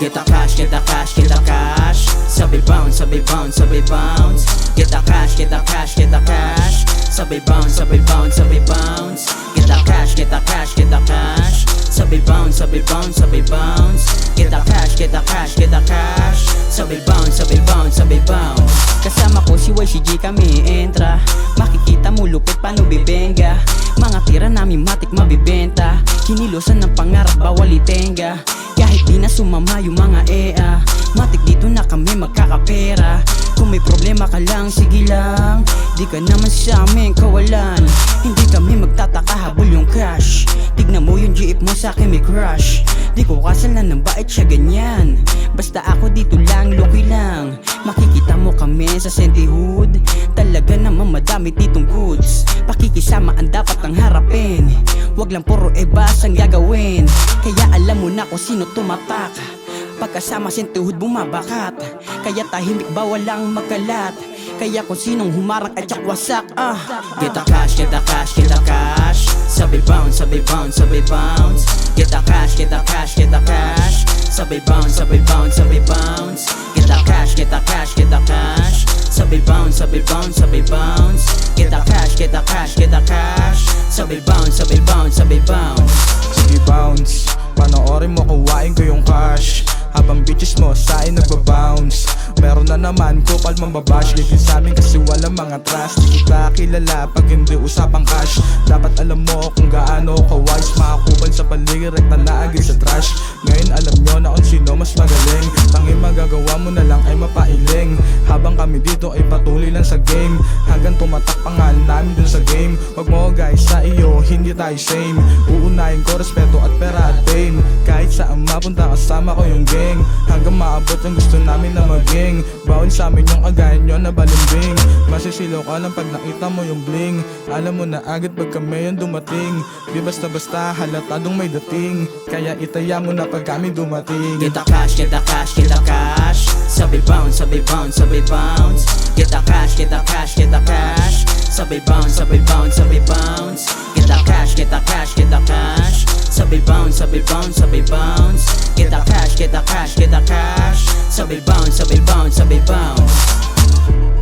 Get the cash, get the cash, get the cash. Sabay bounce, sabay bounce, sabay bounce. Get the cash, get the cash, get the cash. Sabay bounce, sabay bounce, sabay bounce. Get the cash, get the cash, get the cash. Sabay bounce, sabay bounce, sabay bounce. Get the cash, get the cash, get the cash. Sabay bounce, sabay bounce, sabay bounce. Kasama ko si YCG kami entra. Makikita mo lupit paano bibenga. Mga tira namin matik mabibenta. Kinilosan ng pangarap bawal itenga. Kahit di na sumama yung mga EA, matik dito na kami magkakapera. Kung may problema ka lang, sige lang. Di ka naman sa amin kawalan. Hindi kami magtataka habol yung cash. Tignan mo yung jeep mo sa akin may crush. Di ko kasalan ng bait siya ganyan. Basta ako dito lang, lucky lang. Makikita mo kami sa Senti Hood. Talaga naman madami ditong goods. Pakikisama ang dapat ang harapin. Wag lang puro ebas ang gagawin. Kaya alam mo na kung sino tumatak. Pagkasama Senti Hood bumabakat. Kaya tahimik bawal lang magkalat. Kaya kung sinong humarang ay tsak-wasak. Get the cash, get the cash, get the cash. Sabay bounce, sabay bounce, sabay bounce. Get the cash, get the cash, get the cash. Sabay bounce, sabay bounce, sabay bounce. Get the cash, get the cash, get the cash. Sabay bounce, sabay bounce, sabay bounce. Get the cash, get the cash, get the cash. Sabay bounce, sabay bounce, sabay bounce. Sige bounce, panoorin mo kuwain ko yung cash. Habang bitches mo sa akin nagbabounce. Meron na naman kupal mambabash. Gigil sa amin kasi walang mga trust. Di kita kilala pag hindi usapang cash. Dapat alam mo kung gaano ka wise. Makakupal sa paligid, rekta na agad sa trash. Ngayon alam nyo na kung sino mas magaling. Tanging magagawa mo na lang ay mapailing. Habang kami dito ay patuloy lang sa game. Hanggang tumatak pangalan namin dun sa game. Wag mo guys sa iyo, hindi tayo same. Uunahin ko respeto at pera at fame. Kahit saan mapunta kasama ko yung game. Hanggang maabot yung gusto namin na maging. Bawal sa amin yung agayan nyo na balimbing. Masisilaw ka lang pag nakita mo yung bling. Alam mo na agad pag kami yung dumating. Di basta-basta halatadong may dating. Kaya itaya mo na pag kami dumating. Get the cash, get the cash, get the cash. Sabay bounce, sabay bounce, sabay bounce. Get the cash, get the cash, get the cash. Sabay bounce, sabay bounce, sabay bounce. Get the cash, get the cash, get the cash. Sabay bounce, sabay bounce, sabay bounce. Get the cash, get the cash, get the cash. Sabay bounce, sabay bounce, sabay bounce.